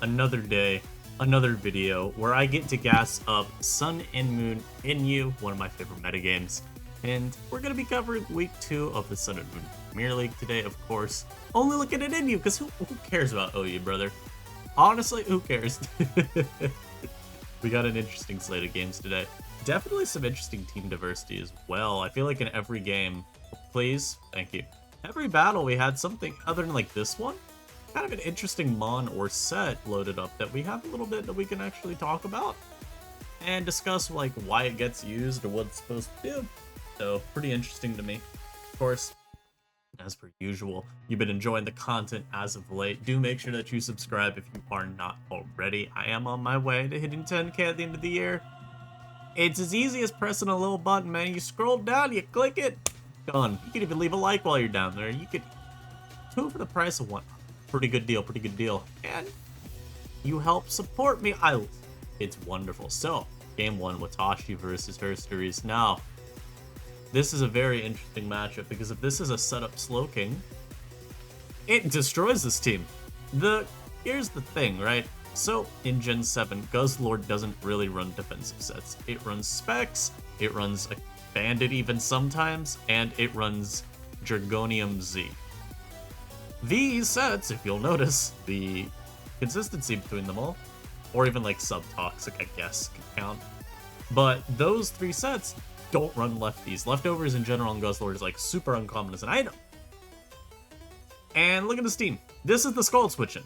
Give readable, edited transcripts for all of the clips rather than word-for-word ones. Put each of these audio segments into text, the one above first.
another day, another video where I get to gas up Sun and Moon Inu, one of my favorite metagames. And we're going to be covering week 2 of the Sun and Moon Premier League today, of course. Only looking at Inu, because who cares about OU, brother? Honestly, who cares? We got an interesting slate of games today. Definitely some interesting team diversity as well. I feel like in every game, please, thank you. Every battle we had something other than like this one. Kind of an interesting mon or set loaded up that we have a little bit that we can actually talk about and discuss like why it gets used or what it's supposed to do. So pretty interesting to me. Of course, as per usual, you've been enjoying the content as of late. Do make sure that you subscribe if you are not already. I am on my way to hitting 10k at the end of the year. It's as easy as pressing a little button, man. You scroll down, you click it, done. You can even leave a like while you're down there. You could 2 for the price of 1. Pretty good deal, pretty good deal. And you help support me. It's wonderful. So, game 1, Watashi versus Herstories. Now, this is a very interesting matchup because if this is a setup Slowking, it destroys this team. Here's the thing, right? So, in Gen 7, Guzzlord doesn't really run defensive sets. It runs Specs, it runs a Bandit even sometimes, and it runs Dragonium Z. These sets, if you'll notice, the consistency between them all, or even like Subtoxic, I guess, can count. But those 3 sets don't run lefties. Leftovers in general on Guzzlord is like super uncommon as an item. And look at this team. This is the Scald switching.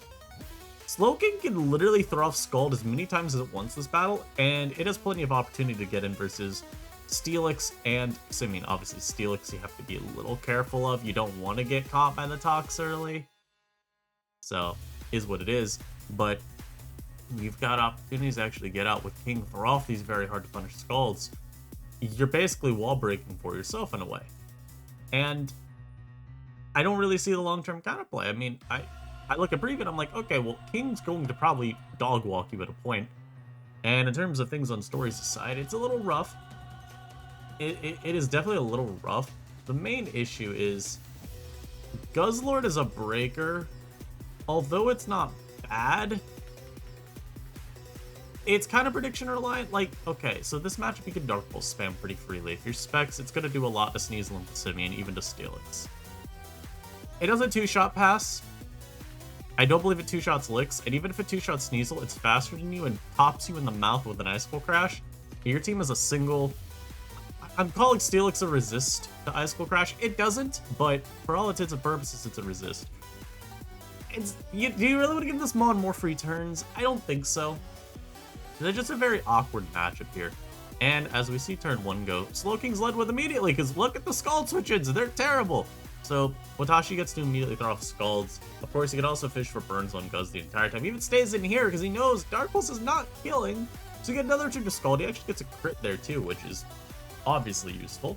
Slowking can literally throw off Scald as many times as it wants this battle, and it has plenty of opportunity to get in versus Steelix and, so I mean, obviously Steelix you have to be a little careful of. You don't want to get caught by the Tox early. So, is what it is. But you've got opportunities to actually get out with King, throw off these very hard to punish Scalds. You're basically wall breaking for yourself in a way. And I don't really see the long-term counterplay. I mean, I look at Breven, I'm like, okay, well, King's going to probably dog walk you at a point. And in terms of things on Stories aside, it's a little rough. It is definitely a little rough. The main issue is Guzzlord is a breaker. Although it's not bad, it's kind of prediction reliant. Like, okay, so this matchup you can Dark Pulse spam pretty freely. If you're Specs, it's going to do a lot to Sneasel and Simeon, even to Steelix. It does a 2-shot pass. I don't believe it 2-shots Licks, and even if it 2-shots Sneasel, it's faster than you and pops you in the mouth with an Icicle Crash. Your team is a single... I'm calling Steelix a resist to Icicle Crash. It doesn't, but for all intents and purposes, it's a resist. Do you really want to give this mon more free turns? I don't think so. They're just a very awkward matchup here. And as we see turn 1 go, Slowking's led with immediately, because look at the Scald switches, they're terrible. So, Watashi gets to immediately throw off Scalds. Of course, he can also fish for burns on Guz the entire time. He even stays in here, because he knows Dark Pulse is not killing. So you get another turn to Scald. He actually gets a crit there too, which is obviously useful.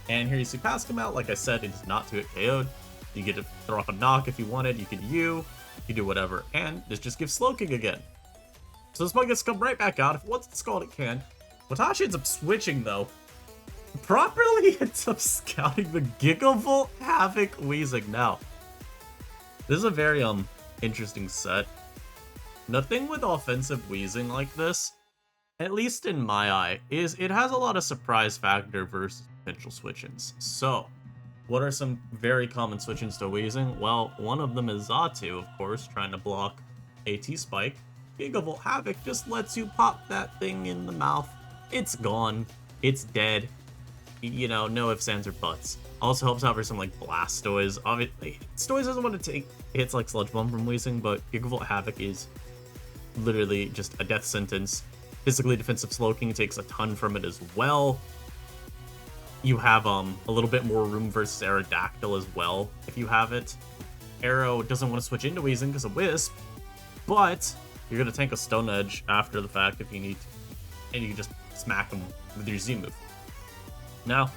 And here you see Pass come out. Like I said, it is not to get KO'd. You get to throw off a knock if you wanted. You can do whatever. And this just gives Slowking again. So this one gets to come right back out. If it wants to Scald, it can. Watashi ends up switching, though. Properly ends up scouting the Gigavolt Havoc Weezing. Now, this is a very interesting set. Nothing with offensive Weezing like this, at least in my eye, is it has a lot of surprise factor versus potential switch-ins. So, what are some very common switch-ins to Weezing? Well, one of them is Xatu, of course, trying to block AT Spike. Gigavolt Havoc just lets you pop that thing in the mouth. It's gone. It's dead. You know, no ifs, ands, or buts. Also helps out for some, like, Blastoise. Obviously, Stoise doesn't want to take hits like Sludge Bomb from Weezing, but Gigavolt Havoc is literally just a death sentence. Physically defensive Slowking takes a ton from it as well. You have a little bit more room versus Aerodactyl as well, if you have it. Arrow doesn't want to switch into Weezing because of Wisp, but you're going to tank a Stone Edge after the fact if you need to, and you can just smack him with your Z move. Now,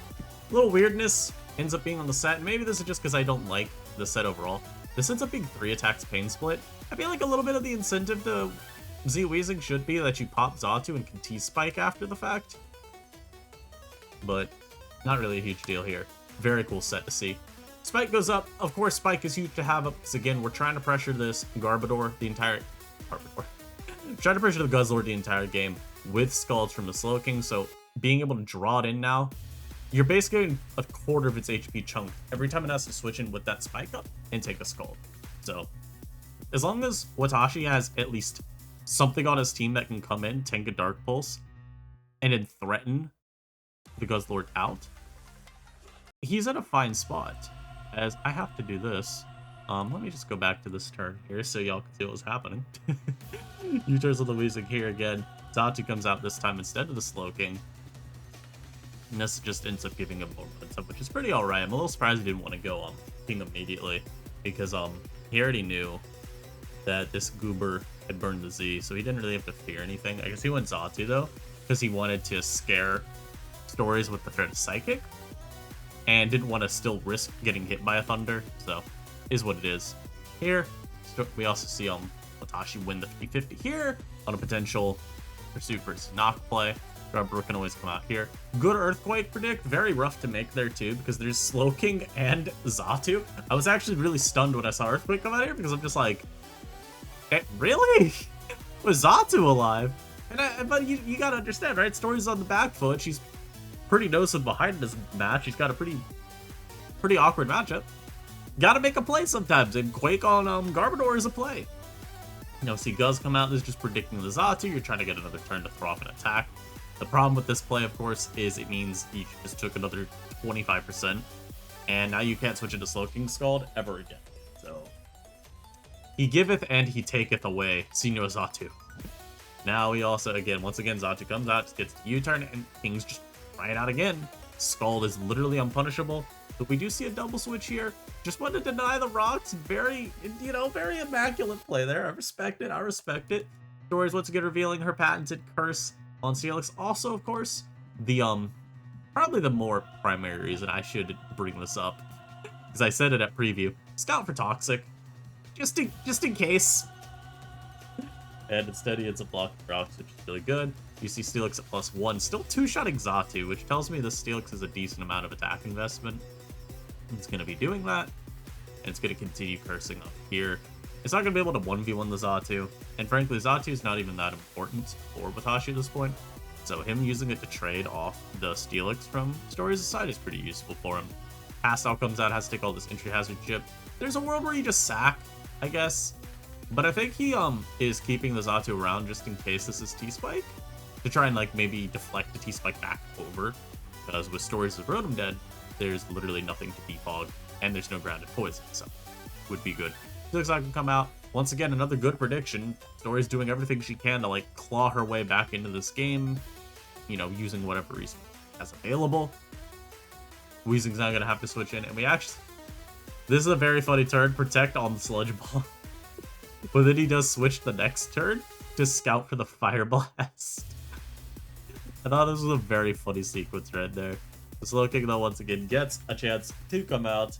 a little weirdness ends up being on the set. Maybe this is just because I don't like the set overall. This ends up being 3 attacks Pain Split. I feel like a little bit of the incentive to Z Weezing should be that you pop Xatu and can T-Spike after the fact. But not really a huge deal here. Very cool set to see. Spike goes up. Of course, Spike is huge to have up because, again, we're trying to pressure this Garbodor the entire... Garbodor. Trying to pressure the Guzzlord the entire game with Scalds from the Slowking, so being able to draw it in now, you're basically getting a quarter of its HP chunk every time it has to switch in with that Spike Up and take a Scald. So, as long as Watashi has at least something on his team that can come in, tank a Dark Pulse, and then threaten the Guzzlord out, he's in a fine spot. As I have to do this. Let me just go back to this turn here so y'all can see what was happening. U-turns on the Weezing here again. Xatu comes out this time instead of the Slowking. And this just ends up giving him more momentum, which is pretty alright. I'm a little surprised he didn't want to go King immediately, because he already knew that this Goober had burned the Z, so he didn't really have to fear anything. I guess he went Xatu though, because he wanted to scare Stories with the threat of Psychic, and didn't want to still risk getting hit by a Thunder, so is what it is. Here, we also see Watashi win the 50-50 here on a potential Pursuit versus Knock play. Garbodor can always come out here. Good Earthquake predict, very rough to make there too, because there's Slowking and Xatu. I was actually really stunned when I saw Earthquake come out here, because I'm just like, really? Was Xatu alive? But you gotta understand, right? Story's on the back foot. She's pretty noticeable behind this match. She's got a pretty awkward matchup. Gotta make a play sometimes, and Quake on Garbodor is a play. You know, see Guzz come out, this is just predicting the Xatu. You're trying to get another turn to throw off an attack. The problem with this play, of course, is it means you just took another 25%, and now you can't switch into Slowking Scald ever again. So, he giveth and he taketh away Senior Xatu. Now we also, once again, Xatu comes out, just gets the U-turn, and things just try it out again. Scald is literally unpunishable. But we do see a double switch here. Just want to deny the rocks. Very, very immaculate play there. I respect it. Stories once again revealing her patented curse on Steelix. Also, of course, the probably the more primary reason I should bring this up, because I said it at preview. Scout for Toxic, just in case. And instead he ends up blocking rocks, which is really good. You see Steelix at +1, still two-shotting Xatu, which tells me this Steelix is a decent amount of attack investment. It's going to be doing that, and it's going to continue cursing up here. It's not going to be able to 1v1 the Xatu, and frankly, Xatu is not even that important for Watashi at this point, so him using it to trade off the Steelix from Stories Aside is pretty useful for him. Pastel comes out, has to take all this entry hazard chip. There's a world where you just sack, I guess, but I think he is keeping the Xatu around just in case this is T-Spike, to try and maybe deflect the T-Spike back over, because with Stories of Rotom Dead, there's literally nothing to defog, and there's no grounded poison, so would be good. Looks like I can come out. Once again, another good prediction. Story's doing everything she can to claw her way back into this game, using whatever reason as available. Weezing's not gonna have to switch in, and this is a very funny turn. Protect on the Sludge Bomb, but then he does switch the next turn to Scout for the Fire Blast. I thought this was a very funny sequence right there. The Slowking, though, once again, gets a chance to come out.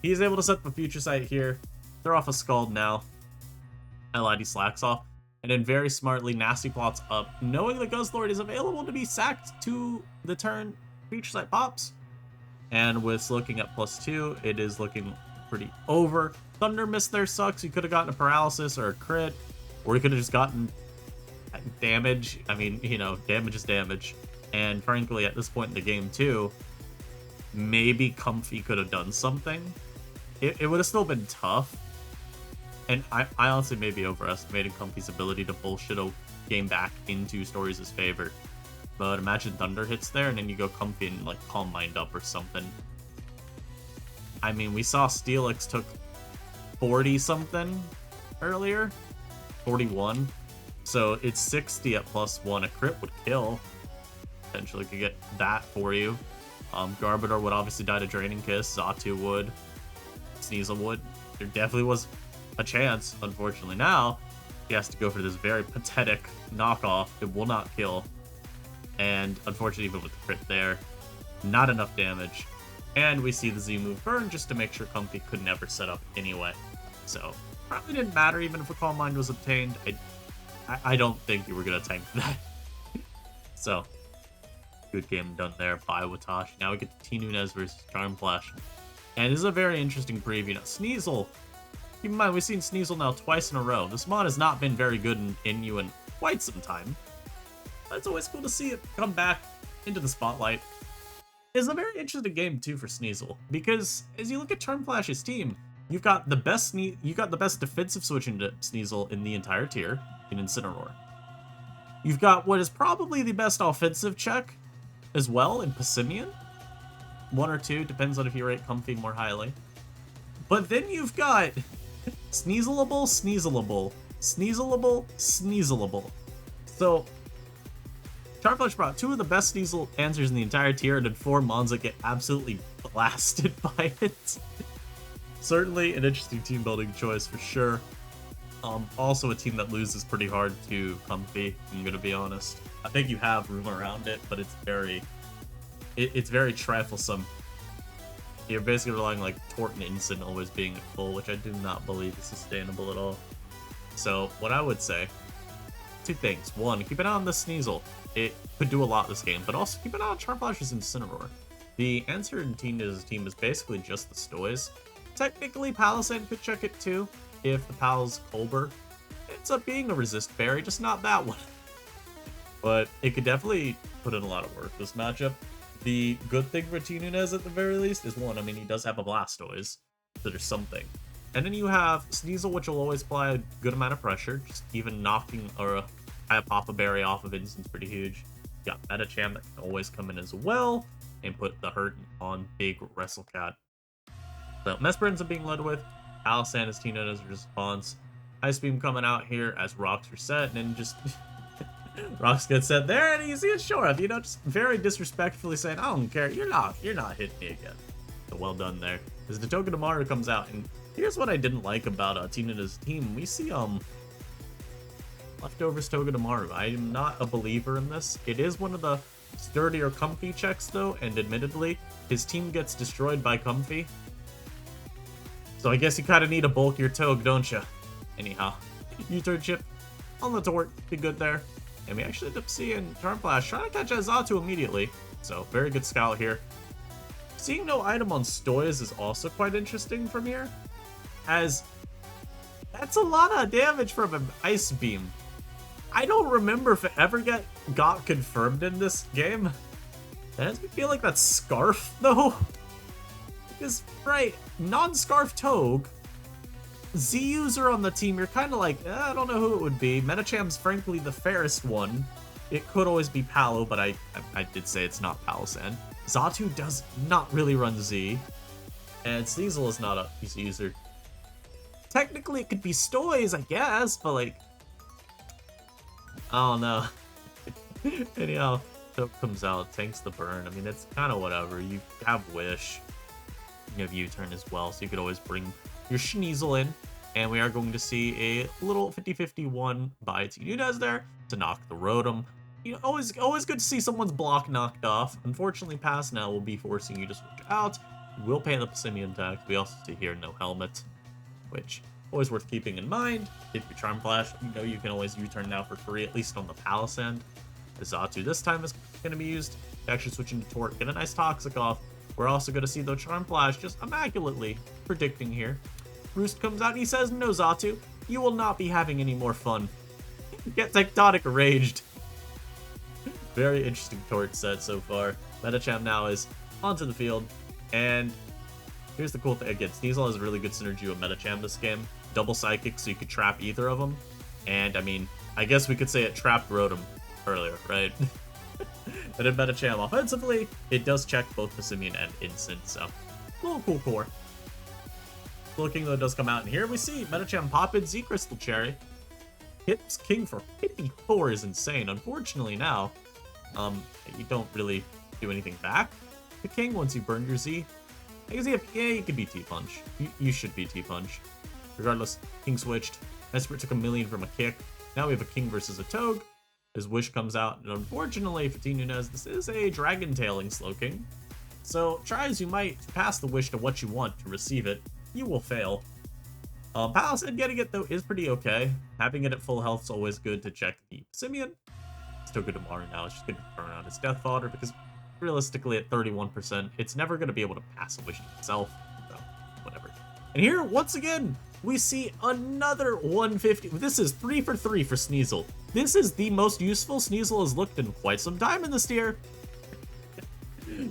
He's able to set the Future Sight here, throw off a Scald now. LID slacks off, and then very smartly, Nasty plots up, knowing the Guzzlord is available to be sacked to the turn Future Sight pops. And with Slowking at +2, it is looking pretty over. Thunder Mist there sucks. You could have gotten a Paralysis or a crit, or you could have just gotten damage. I mean, damage is damage. And frankly, at this point in the game too, maybe Comfy could have done something. It would have still been tough. And I honestly may be overestimating Comfy's ability to bullshit a game back into Stories' favor. But imagine Thunder hits there, and then you go Comfy and Calm Mind up or something. I mean, we saw Steelix took 40-something earlier. 41. So it's 60 at +1. A crit would kill. Potentially could get that for you. Garbodor would obviously die to Draining Kiss. Xatu would. Sneasel would. There definitely was a chance. Unfortunately now, he has to go for this very pathetic knockoff. It will not kill. And unfortunately, even with the crit there, not enough damage. And we see the Z move burn just to make sure Comfy could never set up anyway. So, probably didn't matter even if a Calm Mind was obtained. I don't think you were going to tank that. So, good game done there by Watashi. Now we get to T Nunez versus Charm Flash. And this is a very interesting preview. Now, Sneasel, Keep in mind, we've seen Sneasel now twice in a row. This mod has not been very good in Inu in quite some time. But it's always cool to see it come back into the spotlight. It's a very interesting game too for Sneasel, because as you look at Turnflash's team, you've got the best defensive switch into Sneasel in the entire tier in Incineroar. You've got what is probably the best offensive check as well in Passimian. 1 or 2, depends on if you rate Comfy more highly. But then you've got Sneaselable, Sneaselable, Sneaselable, Sneaselable. So Turnflash brought 2 of the best Sneasel answers in the entire tier, and then 4 mons that get absolutely blasted by it. Certainly an interesting team building choice for sure. Also a team that loses pretty hard to Comfy, I'm gonna be honest. I think you have room around it, but it's very triflesome. You're basically relying like Tort and Instant always being at full, which I do not believe is sustainable at all. So what I would say, 2 things. 1, keep an eye on the Sneasel. It could do a lot this game, but also keep an eye on Turnflash's Incineroar. The answer in Tina's team is basically just the Stoys. Technically, Palisade could check it too, if the Pal's Colbur ends up being a resist berry, just not that one. But it could definitely put in a lot of work this matchup. The good thing for T Nunez at the very least is 1, I mean, he does have a Blastoise, so there's something. And then you have Sneasel, which will always apply a good amount of pressure, just even knocking a Papa Berry off of Instant's pretty huge. You got Metacham that can always come in as well, and put the hurt on Big WrestleCat. So Mesper ends up being led with, Alisand is T Nunez's response. Ice Beam coming out here as rocks are set, and then just rocks get set there, and you see it short of, just very disrespectfully saying, I don't care, you're not hitting me again. So well done there. As the token of Maru comes out, and here's what I didn't like about Tina's team. We see leftovers token of Maru. I am not a believer in this. It is one of the sturdier Comfy checks though, and admittedly, his team gets destroyed by Comfy. So I guess you kind of need a bulkier Toge, don't you? Anyhow, U-turn chip on the Tort, be good there. And we actually end up seeing Turnflash trying to catch Azatu immediately. So very good scout here. Seeing no item on Stoys is also quite interesting from here, as that's a lot of damage from an Ice Beam. I don't remember if it ever got confirmed in this game. That makes me feel like that's Scarf though. Because, right, non-Scarf Toge, Z user on the team, you're kind of like, I don't know who it would be. Metacham's frankly the fairest one. It could always be Palo, but I did say it's not Palosan. Xatu does not really run Z, and Sneasel is not a Z user. Technically, it could be Stoys, I guess, but like, I don't know. Anyhow, Toge comes out, tanks the burn. I mean, it's kind of whatever. You have Wish. You have U-turn as well, so you could always bring your Sneasel in, and we are going to see a little 50-51 by T Nunez there to knock the Rotom. Always good to see someone's block knocked off. Unfortunately, Pass now will be forcing you to switch out. You will pay the Passimian tax. We also see here no helmet, which always worth keeping in mind. If you Charm Flash, you can always U-turn now for free, at least on the Palisand. Xatu this time is going to be used to actually switch into Tort, get a nice Toxic off. We're also going to see the Charm Flash just immaculately predicting here. Roost comes out and he says, no, Xatu, you will not be having any more fun. Get Tectonic raged. Very interesting Tort set so far. Metacham now is onto the field, and here's the cool thing. Again, Sneasel has a really good synergy with Metacham this game. Double Psychic, so you could trap either of them. And, I mean, I guess we could say it trapped Rotom earlier, right? But in Metacham offensively, it does check both Passimian and Instant, so a little cool core. Looking though, it does come out, and here we see Metacham pop in Z Crystal Cherry. Hits King for 54 is insane. Unfortunately now, you don't really do anything back to King once you burn your Z. I guess you could be T-Punch. You should be T-Punch. Regardless, King switched. Esper took a million from a kick. Now we have a King versus a Toge. His Wish comes out, and unfortunately for T Nunez, this is a Dragon Tailing Slowking. So try as you might to pass the Wish to what you want to receive it, you will fail. Palisade getting it though is pretty okay. Having it at full health is always good to check the Passimian. Still good to Maru now. It's just going to burn out his Death Fodder because realistically at 31%, it's never going to be able to pass a Wish itself. So, whatever. And here, once again, we see another 150. This is 3 for 3 for Sneasel. This is the most useful Sneasel has looked in quite some time in this tier.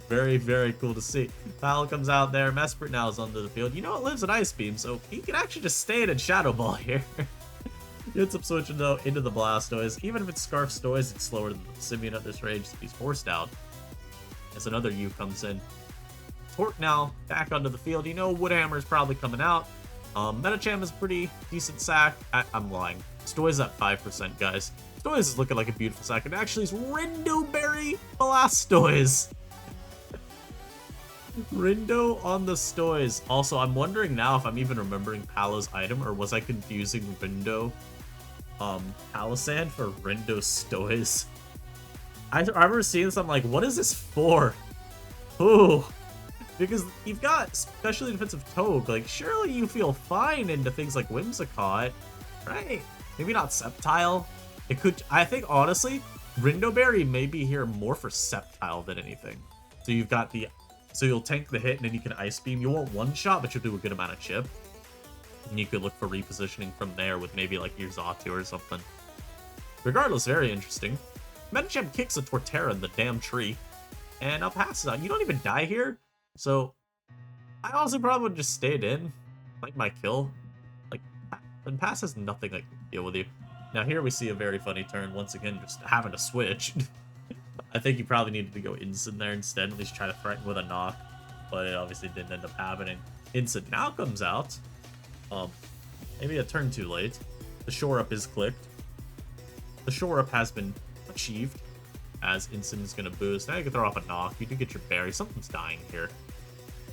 Very, very cool to see. Pal comes out there. Mesprit now is onto the field. You know, it lives in Ice Beam, so he can actually just stay in Shadow Ball here. Gets up switching though into the Blastoise. Even if it's Scarf Stoise, it's slower than the Simeon at this range, so he's forced out. As another U comes in. Torque now back onto the field. You know, Woodhammer is probably coming out. Metacham is a pretty decent sack. I'm lying. Stoise at 5%, guys. Stoise is looking like a beautiful sack. And actually, it's Rindo Berry Blastoise. Rindo on the Stoise. Also, I'm wondering now if I'm even remembering Palo's item, or was I confusing Rindo Palisand for Rindo Stoise? I remember seeing this, I'm like, what is this for? Ooh. Because you've got specially defensive Togue, like, surely you feel fine into things like Whimsicott, right? Maybe not Sceptile. It could, I think, honestly, Rindo Berry may be here more for Sceptile than anything. So you've got the, so you'll tank the hit and then you can Ice Beam. You won't one-shot, but you'll do a good amount of chip. And you could look for repositioning from there with maybe like your Xatu or something. Regardless, very interesting. Metagame kicks a Torterra in the damn tree. And I'll pass it on. You don't even die here. So, I honestly probably would have just stayed in, like my kill. Like, and pass has nothing like to deal with you. Now here we see a very funny turn, once again, just having to switch. I think you probably needed to go Instant there instead, at least try to threaten with a knock, but it obviously didn't end up happening. Instant now comes out. Maybe a turn too late. The shore up is clicked. The shore up has been achieved, as Instant is going to boost. Now you can throw off a knock. You do get your berry. Something's dying here.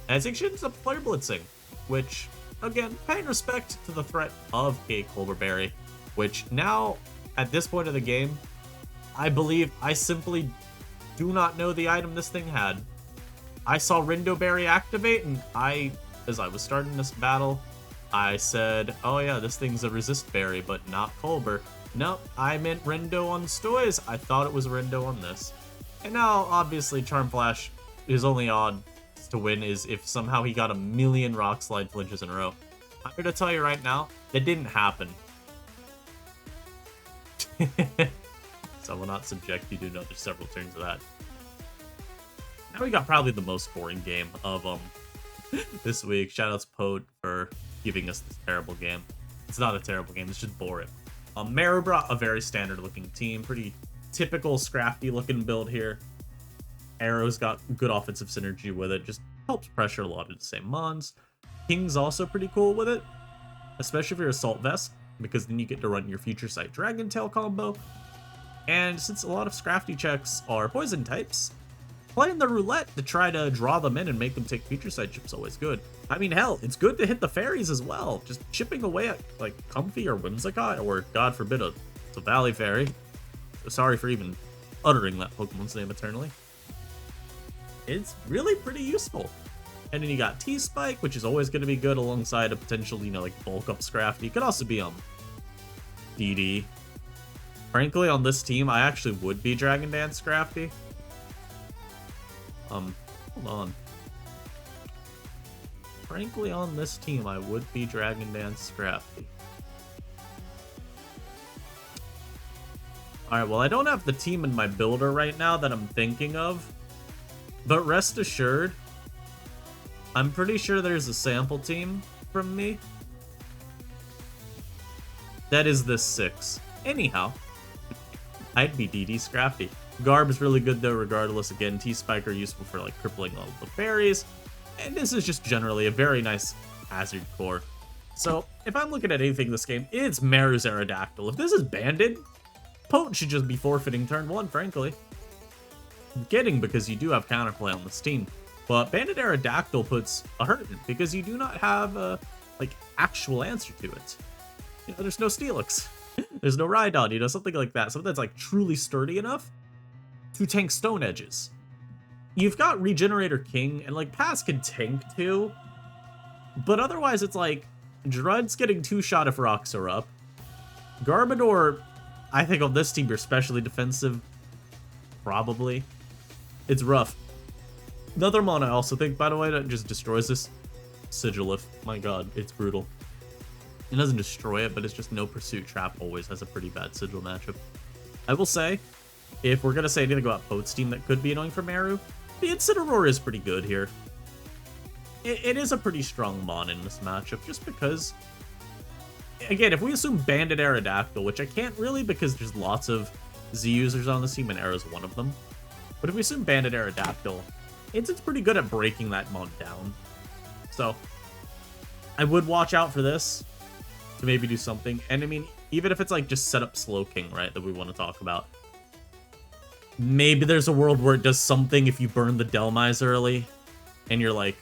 As it ends up Flare Blitzing, which, again, paying respect to the threat of a Colbur Berry, which now, at this point of the game, I believe I simply do not know the item this thing had. I saw Rindo Berry activate, and as I was starting this battle, I said, oh yeah, this thing's a Resist Berry, but not Colbur. No, I meant Rindo on Stoise. I thought it was Rindo on this. And now, obviously, Charm Flash, his only odd to win is if somehow he got a million Rock Slide flinches in a row. I'm here to tell you right now, that didn't happen. So I will not subject you to another several turns of that. Now we got probably the most boring game of this week. Shoutouts Pote for giving us this terrible game. It's not a terrible game, it's just boring. Maru brought a very standard looking team, pretty typical Scrafty looking build here. Arrow's got good offensive synergy with it, just helps pressure a lot of the same mons. King's also pretty cool with it, especially if you're Assault Vest, because then you get to run your Future Sight Dragon Tail combo. And since a lot of Scrafty checks are poison types, playing the roulette to try to draw them in and make them take Future Sight chips is always good. I mean, hell, it's good to hit the fairies as well. Just chipping away at, like, Comfy or Whimsicott, or, God forbid, a Valley Fairy. Sorry for even uttering that Pokemon's name eternally. It's really pretty useful. And then you got T-Spike, which is always going to be good alongside a potential, you know, like, bulk up Scrafty. It could also be, DD. Frankly, on this team, I actually would be Dragon Dance Scrafty. Hold on. Frankly, on this team, I would be Dragon Dance Scrafty. Alright, well, I don't have the team in my builder right now that I'm thinking of. But rest assured, I'm pretty sure there's a sample team from me. That is this 6. Anyhow, I'd be DD Scrafty. Garb is really good though, regardless. Again, T-Spike are useful for like crippling all the fairies. And this is just generally a very nice hazard core. So, if I'm looking at anything in this game, it's Maru's Aerodactyl. If this is Banded, Potent should just be forfeiting turn 1, frankly. I'm kidding, because you do have counterplay on this team. But Banded Aerodactyl puts a hurt in, because you do not have a, like, actual answer to it. You know, there's no Steelix. There's no Rhydon, you know, something like that. Something that's, like, truly sturdy enough to tank Stone Edges. You've got Regenerator King, and, like, Pass can tank, too. But otherwise, it's like, Drud's getting 2-shot if rocks are up. Garbodor, I think on this team, you're especially defensive. Probably. It's rough. Another mon I also think, by the way, that just destroys this. Sigilif. My god, it's brutal. It doesn't destroy it, but it's just no pursuit trap always has a pretty bad sigil matchup. I will say, if we're going to say anything about Pote's team that could be annoying for Maru, the Incineroar is pretty good here. It is a pretty strong mon in this matchup, just because, again, if we assume Bandit Aerodactyl, which I can't really because there's lots of Z users on this team and Arrow's one of them, but if we assume Bandit Aerodactyl, it's pretty good at breaking that mon down. So, I would watch out for this to maybe do something. And I mean, even if it's like just set up Slowking, right, that we want to talk about, maybe there's a world where it does something if you burn the Delmise early and you're like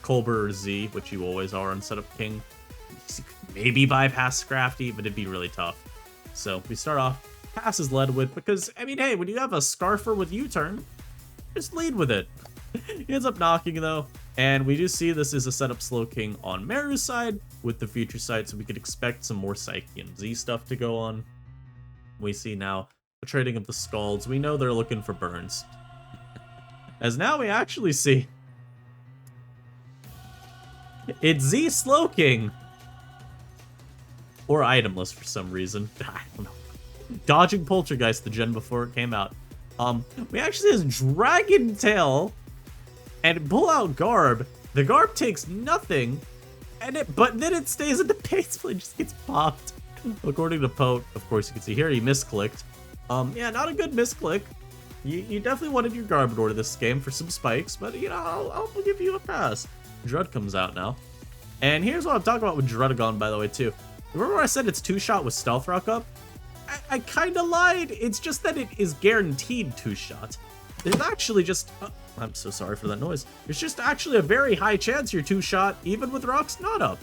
Colbur or Z, which you always are on setup King. Maybe bypass Scrafty, but it'd be really tough. So we start off, Pass is led with, because, I mean, hey, when you have a Scarfer with U-turn, just lead with it. He ends up knocking, though, and we do see this is a setup Slowking on Maru's side with the future sight, so we could expect some more Psyche and Z stuff to go on. We see now the trading of the Scalds. We know they're looking for burns. As now we actually see it's Z Slowking. Or itemless for some reason. I don't know. Dodging Poltergeist, the gen before it came out. We actually has Dragon Tail and pull out Garb. The Garb takes nothing, but then it stays in the base plate, just gets popped. According to Pote, of course, you can see here he misclicked. Yeah, not a good misclick. You definitely wanted your Garb door to this game for some spikes, but you know, I'll give you a pass. Drud comes out now. And here's what I'm talking about with Drudagon, by the way, too. Remember I said it's 2-shot with Stealth Rock up? I kind of lied. It's just that it is guaranteed 2-shot. There's actually just... Oh, I'm so sorry for that noise. There's just actually a very high chance you're 2-shot, even with Rocks not up.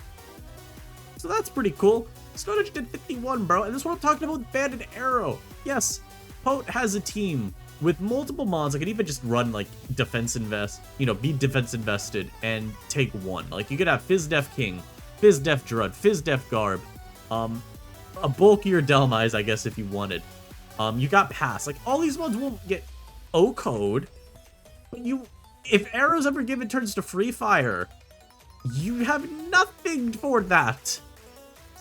So that's pretty cool. Stone Edge did 51, bro. And this is what I'm talking about with Bandit Arrow. Yes, Pote has a team with multiple mons that could even just run, like, defense invest, you know, be defense invested and take one. Like, you could have Fizz Def King, Fizz Def Drud, Fizz Def Garb, a bulkier Delmise, I guess, if you wanted. You got Pass. Like, all these ones won't get O-code, but if arrows ever given turns to free fire, you have nothing for that.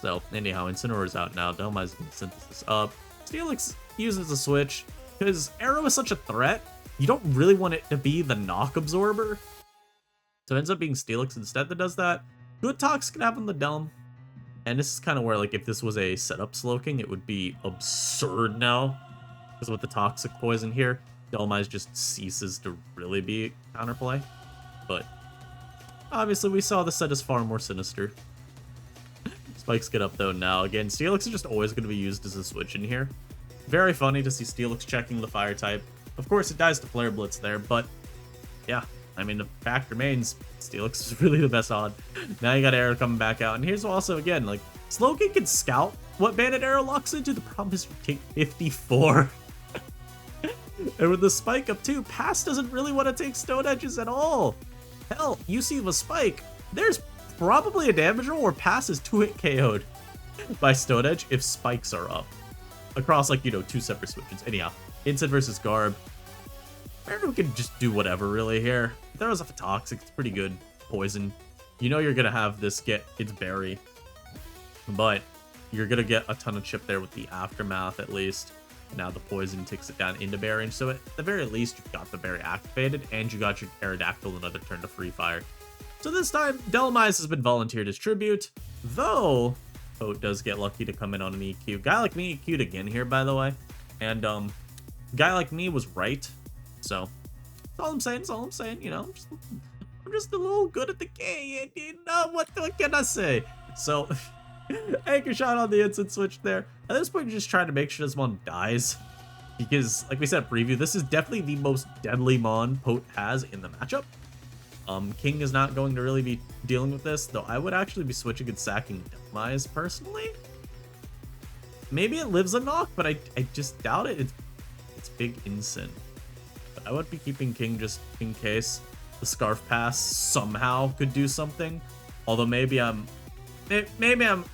So, anyhow, Incineroar's out now. Delmise can synthesis up. Steelix uses a switch, because Arrow is such a threat, you don't really want it to be the knock absorber. So it ends up being Steelix instead that does that. Good Tox can happen on the Delm. And this is kind of where, like, if this was a setup Slowking, it would be absurd now. Because with the Toxic Poison here, Delmise just ceases to really be counterplay. But obviously we saw the set is far more sinister. Spikes get up though now. Again, Steelix is just always going to be used as a switch in here. Very funny to see Steelix checking the fire type. Of course, it dies to Flare Blitz there, but yeah, I mean, the fact remains, Steelix is really the best odd. Now you got Arrow coming back out, and here's also, again, like, Slowking can scout what Bandit Arrow locks into. The problem is you take 54. And with the Spike up too, Pass doesn't really want to take Stone Edges at all. Hell, you see the Spike, there's probably a damage roll where Pass is 2-hit KO'd by Stone Edge if Spikes are up. Across, like, you know, 2 separate switches. Anyhow, Incid versus Garb. Maru can just do whatever, really, here. If there was a Toxic, it's pretty good. Poison. You know you're going to have this get its berry. But you're going to get a ton of chip there with the Aftermath, at least. Now the Poison takes it down into berry. So at the very least, you've got the berry activated, and you got your Aerodactyl another turn to free fire. So this time, Delmise has been volunteered as tribute, though Pote does get lucky to come in on an EQ. Guy like me EQ'd again here, by the way. And guy like me was right. So that's all I'm saying. That's all I'm saying. You know, I'm just a little good at the game. You know, what can I say? So anchor shot on the instant switch there. At this point, you're just trying to make sure this mon dies. Because, like we said preview, this is definitely the most deadly mon Pote has in the matchup. King is not going to really be dealing with this, though I would actually be switching and sacking Delmise personally. Maybe it lives a knock, but I just doubt it. It's big Incin. But I would be keeping King just in case the Scarf Pass somehow could do something. Although maybe I'm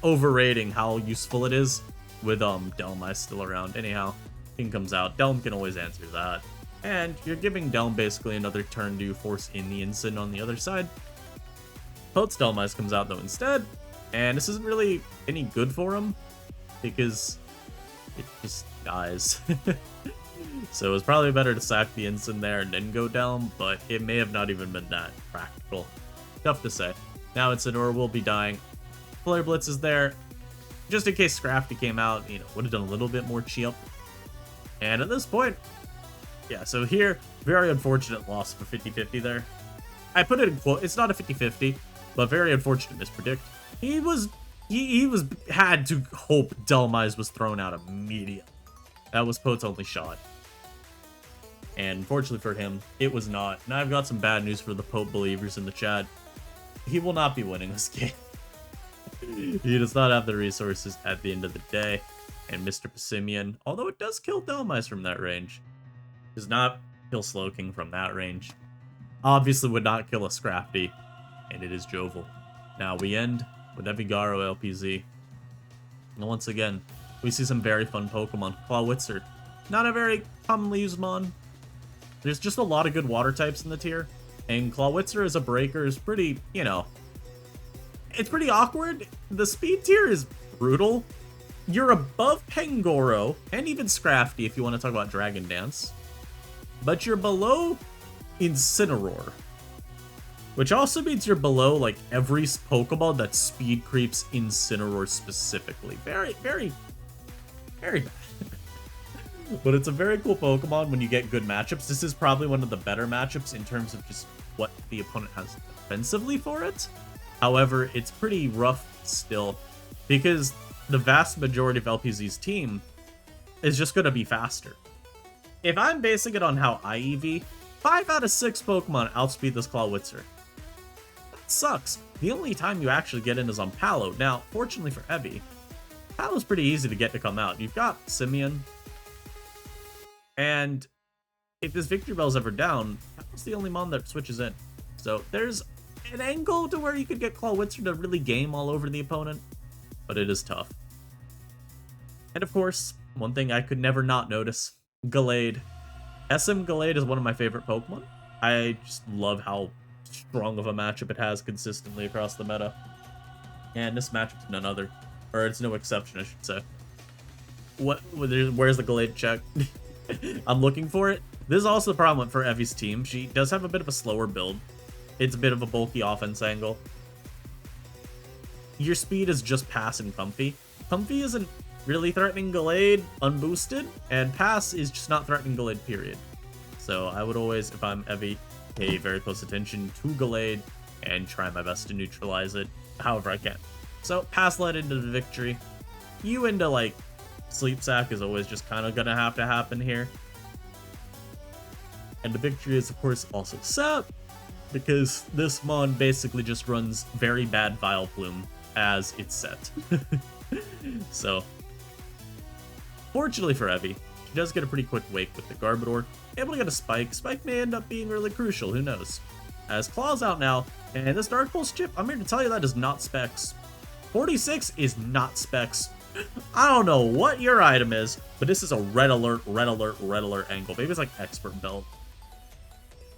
overrating how useful it is with Delmise still around. Anyhow, King comes out. Delm can always answer that. And you're giving Delm basically another turn to force in the Incin on the other side. Pote's Delmise comes out though instead. And this isn't really any good for him, because it just dies. So it was probably better to sack the Ensign there and then go down, but it may have not even been that practical. Tough to say. Now Incineroar will be dying. Flare Blitz is there, just in case Scrafty came out, you know, would have done a little bit more chip. And at this point, yeah, so here, very unfortunate loss for 50-50 there. I put it in quote, it's not a 50-50, but very unfortunate mispredict. He had to hope Delmise was thrown out immediately. That was Pote's only shot. And unfortunately for him, it was not. And I've got some bad news for the Pope believers in the chat. He will not be winning this game. He does not have the resources at the end of the day. And Mr. Passimian, although it does kill Delmise from that range, does not kill Slowking from that range. Obviously would not kill a Scrafty, and it is Jovial. Now we end with Evaroo LPZ. And once again, we see some very fun Pokemon. Clawitzer, not a very commonly used mon. There's just a lot of good water types in the tier, and Clawitzer as a breaker is pretty, you know, it's pretty awkward. The speed tier is brutal. You're above Pangoro, and even Scrafty if you want to talk about Dragon Dance. But you're below Incineroar. Which also means you're below, like, every Pokemon that speed creeps Incineroar specifically. Very, very, very bad. But it's a very cool Pokemon when you get good matchups. This is probably one of the better matchups in terms of just what the opponent has defensively for it. However, it's pretty rough still, because the vast majority of LPZ's team is just going to be faster. If I'm basing it on how I EV, 5 out of 6 Pokemon outspeed this Clawitzer. That sucks. The only time you actually get in is on Palo. Now, fortunately for Evi, Palo's pretty easy to get to come out. You've got Simeon, and if this Victory Bell's ever down, Palo's the only mon that switches in. So there's an angle to where you could get Clawitzer to really game all over the opponent, but it is tough. And of course, one thing I could never not notice, Gallade. SM Gallade is one of my favorite Pokemon. I just love how strong of a matchup it has consistently across the meta. And this matchup's none other. Or it's no exception, I should say. Where's the Gallade check? I'm looking for it. This is also the problem for Evi's team. She does have a bit of a slower build. It's a bit of a bulky offense angle. Your speed is just Pass and Comfy. Comfy isn't really threatening Gallade unboosted, and Pass is just not threatening Gallade, period. So I would always, if I'm Evi, pay very close attention to Gallade and try my best to neutralize it however I can. So Pass led into the victory. You into, like, Sleep Sack is always just kind of gonna have to happen here. And the victory is, of course, also set, because this mon basically just runs very bad Vileplume as it's set. So, fortunately for Evi, she does get a pretty quick wake with the Garbodor. Able to get a Spike. Spike may end up being really crucial, who knows. As Claw's out now, and this Dark Pulse chip, I'm here to tell you that is not Specs. 46 is not Specs. I don't know what your item is, but this is a red alert, red alert, red alert angle. Maybe it's like Expert Belt.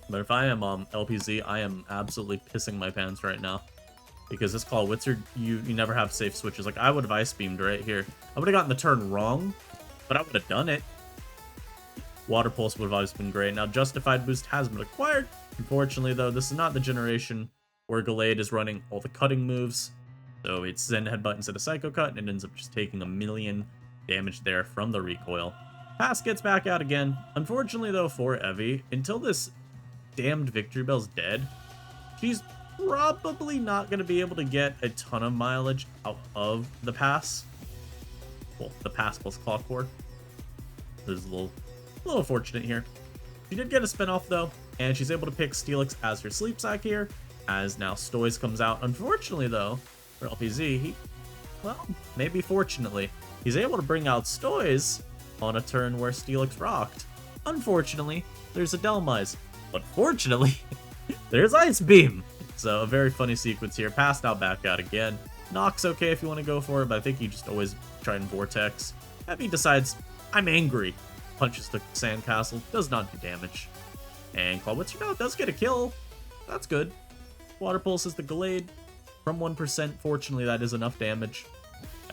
But if I am LPZ, I am absolutely pissing my pants right now. Because this Clawitzer, you never have safe switches. Like, I would have Ice Beamed right here. I would have gotten the turn wrong, but I would have done it. Water Pulse would have always been great. Now, Justified Boost has been acquired. Unfortunately, though, this is not the generation where Gallade is running all the cutting moves. So it's Zen Headbutt instead of Psycho Cut, and it ends up just taking 1,000,000 damage there from the recoil. Pass gets back out again. Unfortunately, though, for Evi, until this damned Victory Bell's dead, she's probably not going to be able to get a ton of mileage out of the Pass. Well, the Pass plus Clockwork. This is a little fortunate here. She did get a spin-off, though, and she's able to pick Steelix as her Sleep Sack here, as now Stoiz comes out. Unfortunately, though, for LPZ, well, maybe fortunately, he's able to bring out Stoiz on a turn where Steelix rocked. Unfortunately, there's a Delmise, but fortunately, there's Ice Beam. So a very funny sequence here. Passed out, back out again. Nox okay if you want to go for it, but I think you just always try and Vortex. Evi decides, I'm angry. Punches the Sandcastle, does not do damage. And Clawitzer, no, it does get a kill. That's good. Water Pulse is the Gallade. from 1%. Fortunately, that is enough damage,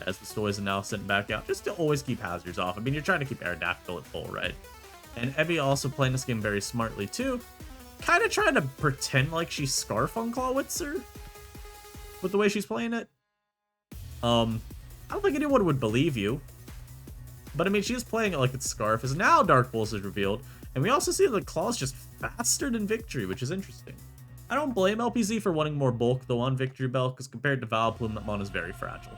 as the Stoys are now sent back out, just to always keep hazards off. I mean, you're trying to keep Aerodactyl at full, right? And Evie also playing this game very smartly, too. Kind of trying to pretend like she's Scarf on Clawitzer with the way she's playing it. I don't think anyone would believe you. But, I mean, she's playing it like it's Scarf. As now Dark Pulse is revealed. And we also see the Claw's just faster than Victory, which is interesting. I don't blame LPZ for wanting more bulk, though, on Victory Bell, because compared to Vileplume, that mon is very fragile.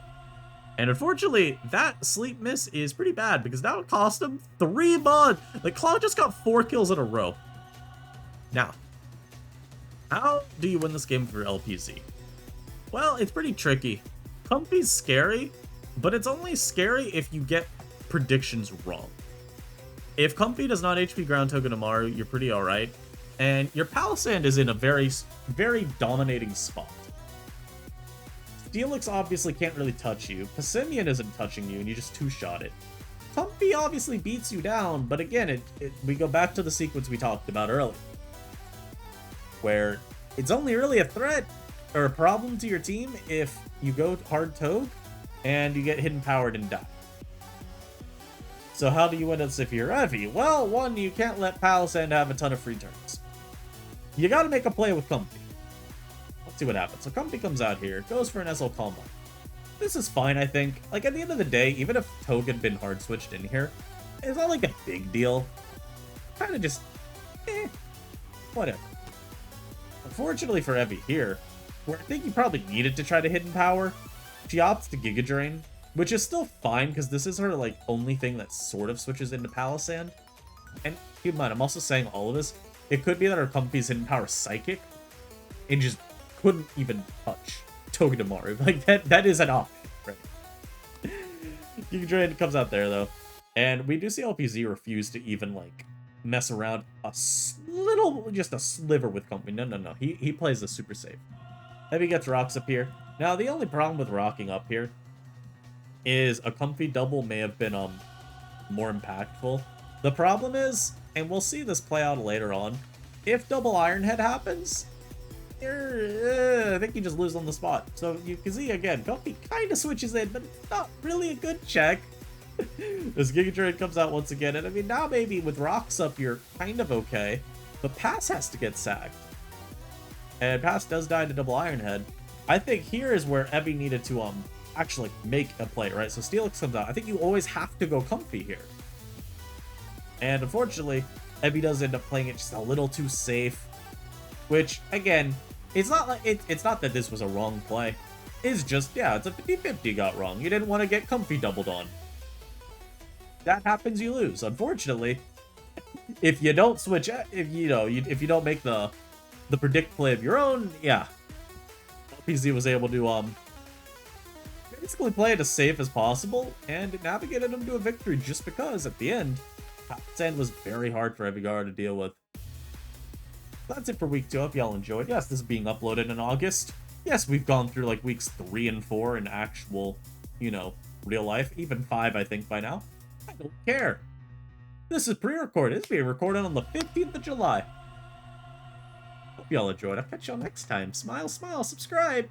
And unfortunately, that sleep miss is pretty bad, because now it cost him 3 mon! The Claw just got 4 kills in a row. Now, how do you win this game for LPZ? Well, it's pretty tricky. Comfy's scary, but it's only scary if you get predictions wrong. If Comfy does not HP ground token to Maru, you're pretty alright. And your Palisand is in a very, very dominating spot. Steelix obviously can't really touch you. Passimian isn't touching you, and you just two-shot it. Comfy obviously beats you down, but again, we go back to the sequence we talked about earlier, where it's only really a threat or a problem to your team if you go hard Toad and you get hidden powered and die. So how do you win this if you're Evie? Well, one, you can't let Palisand have a ton of free turns. You gotta make a play with Comfy. Let's see what happens. So Comfy comes out here, goes for an SL combo. This is fine, I think. Like, at the end of the day, even if Toad had been hard switched in here, it's not like a big deal. Kind of just, whatever. Unfortunately for Evie here, where I think you probably needed to try to hidden power, she opts to Giga Drain, which is still fine, because this is her, like, only thing that sort of switches into Palisand. And keep in mind, I'm also saying all of this. It could be that her Comfy's hidden power Psychic, and just couldn't even touch Togedemaru. Like, that is an option, right? Giga Drain comes out there, though. And we do see LPZ refuse to even, like, mess around just a sliver with Comfy. No. He plays this super safe. Heavy gets rocks up here. Now, the only problem with rocking up here is a Comfy double may have been more impactful. The problem is, and we'll see this play out later on, if double Iron Head happens, I think you just lose on the spot. So you can see again, Comfy kind of switches in, but it's not really a good check. This Giga Drain comes out once again, and I mean, now maybe with rocks up, you're kind of okay, but Pass has to get sacked. And Pass does die to double Iron Head. I think here is where Evie needed to actually make a play, right? So Steelix comes out. I think you always have to go Comfy here. And unfortunately, Evie does end up playing it just a little too safe. Which, again, it's not like it's not that this was a wrong play. It's just, yeah, it's a 50-50 got wrong. You didn't want to get Comfy doubled on. That happens, you lose. Unfortunately, if you don't switch, if you don't make the predict play of your own, yeah, LPZ was able to basically play it as safe as possible, and it navigated him to a victory just because at the end, Sand was very hard for Evaroo to deal with. That's it for week 2. I hope y'all enjoyed. Yes, this is being uploaded in August. Yes, we've gone through like weeks 3 and 4 in actual, real life. Even 5, I think, by now. I don't care. This is pre-recorded. It's being recorded on the 15th of July. Hope y'all enjoyed. I'll catch y'all next time. Smile, smile, subscribe.